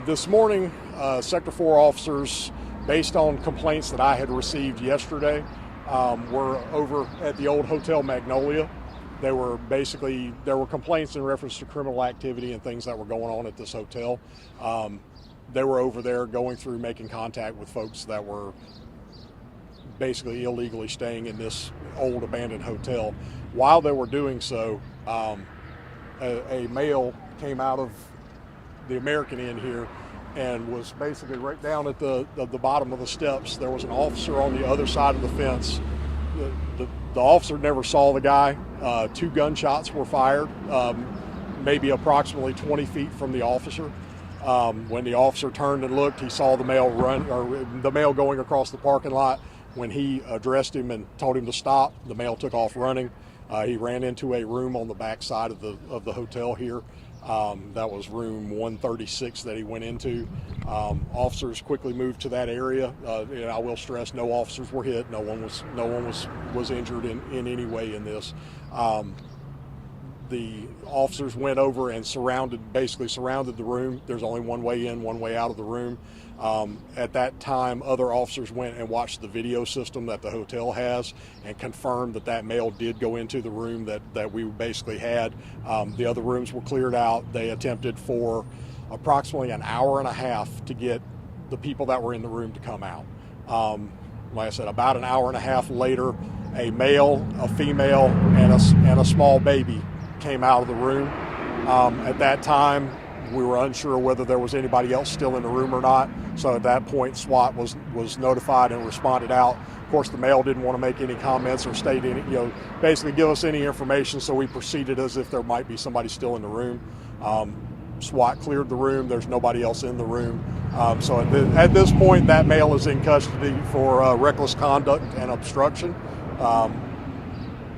This morning, Sector 4 officers, based on complaints that I had received yesterday, were over at the old Hotel Magnolia. There were complaints in reference to criminal activity and things that were going on at this hotel. They were over there going through, making contact with folks that were basically illegally staying in this old abandoned hotel. While they were doing so, a male came out of the American Inn here and was basically right down at the bottom of the steps. There was an officer on the other side of the fence. The officer never saw the guy. 2 gunshots were fired, maybe approximately 20 feet from the officer. When the officer turned and looked, he saw the male going across the parking lot. When he addressed him and told him to stop, the male took off running. He ran into a room on the back side of the hotel here. That was room 136 that he went into. Officers quickly moved to that area. And I will stress, no officers were hit. No one was injured in any way in this. The officers went over and basically surrounded the room. There's only one way in, one way out of the room. At that time, other officers went and watched the video system that the hotel has and confirmed that male did go into the room that we basically had. The other rooms were cleared out. They attempted for approximately an hour and a half to get the people that were in the room to come out. Like I said, about an hour and a half later, a male, a female, and a small baby came out of the room. At that time, we were unsure whether there was anybody else still in the room or not. So at that point, SWAT was notified and responded out. Of course, the male didn't want to make any comments or state any, basically give us any information. So we proceeded as if there might be somebody still in the room. SWAT cleared the room. There's nobody else in the room. So at this point, that male is in custody for reckless conduct and obstruction.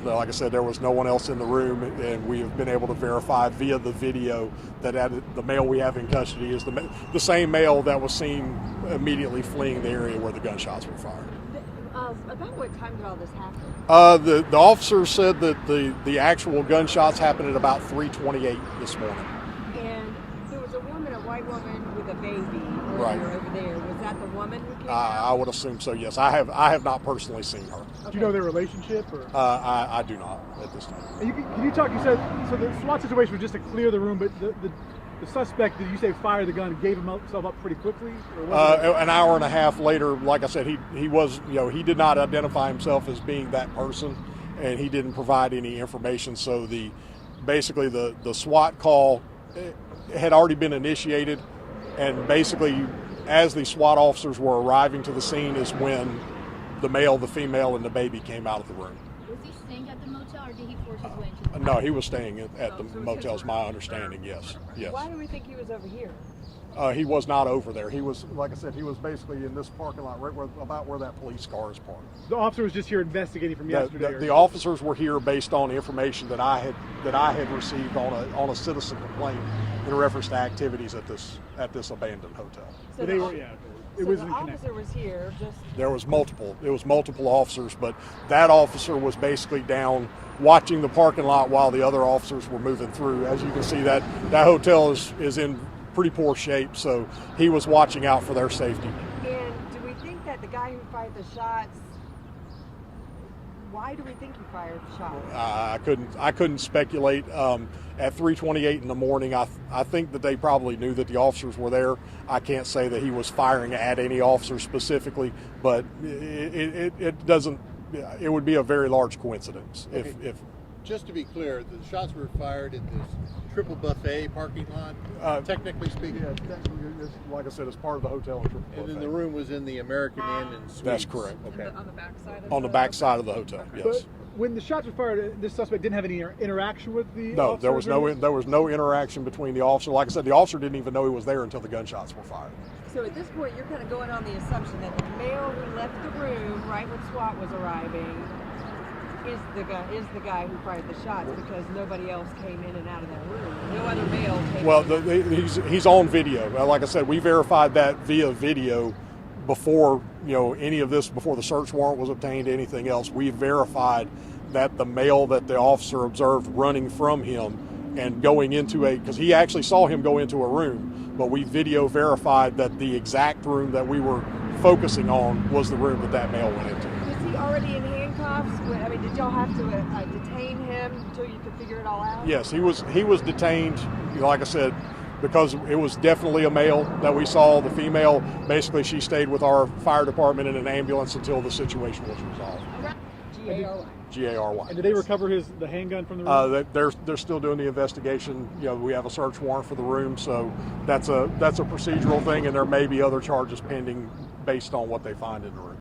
Like I said, there was no one else in the room, and we have been able to verify via the video that the male we have in custody is the same male that was seen immediately fleeing the area where the gunshots were fired. About what time did all this happen? The officer said that the actual gunshots happened at about 3:28 this morning. And there was a white woman with a baby right over there. Was that the woman who came out? I would assume so, yes. I have not personally seen her. Okay. Do you know their relationship? Or? I do not at this time. Can you talk? You said so the SWAT situation was just to clear the room, but the suspect, did you say fired the gun and gave himself up pretty quickly? Or an hour and a half later, like I said, he did not identify himself as being that person, and he didn't provide any information. So basically the SWAT call had already been initiated, and basically as the SWAT officers were arriving to the scene is when the male, the female, and the baby came out of the room. Was he staying at the motel, or did he force his way into the No, he was staying at the motel, is my understanding, yes. Why do we think he was over here? He was not over there. He was, like I said, he was basically in this parking lot, right about where that police car is parked. The officer was just here investigating from yesterday. The officers were here based on information that I had received on a citizen complaint in reference to activities at this abandoned hotel. So they were, it was the officer was here. There was multiple officers, but that officer was basically down watching the parking lot while the other officers were moving through. As you can see, that hotel is in pretty poor shape, so he was watching out for their safety. And do we think that the guy who fired the shots, why do we think he fired the shots? I couldn't speculate. At 3:28 in the morning, I think that they probably knew that the officers were there. I can't say that he was firing at any officer specifically, but it doesn't. It would be a very large coincidence if. Just to be clear, the shots were fired in this triple buffet parking lot, technically speaking? Yeah, technically, like I said, it's part of the hotel and triple buffet. And then the room was in the American Inn and Suites. That's correct. Okay. On the backside of on the back side of the hotel, yes. But when the shots were fired, this suspect didn't have any interaction with the No, officers? there was no interaction between the officer. Like I said, the officer didn't even know he was there until the gunshots were fired. So at this point, you're kind of going on the assumption that the male who left the room right when SWAT was arriving is the guy who fired the shots, because nobody else came in and out of that room. No other male came in. He's on video. Like I said, we verified that via video before any of this, before the search warrant was obtained, anything else. We verified that the male that the officer observed running from him and going into because he actually saw him go into a room, but we video verified that the exact room that we were focusing on was the room that male went into. Was he already in handcuffs? I mean, did y'all have to detain him until you could figure it all out? Yes, he was detained, like I said, because it was definitely a male that we saw. The female, basically, she stayed with our fire department in an ambulance until the situation was resolved. G-A-R-Y. G-A-R-Y. And did they recover the handgun from the room? They're still doing the investigation. We have a search warrant for the room, so that's a procedural thing, and there may be other charges pending based on what they find in the room.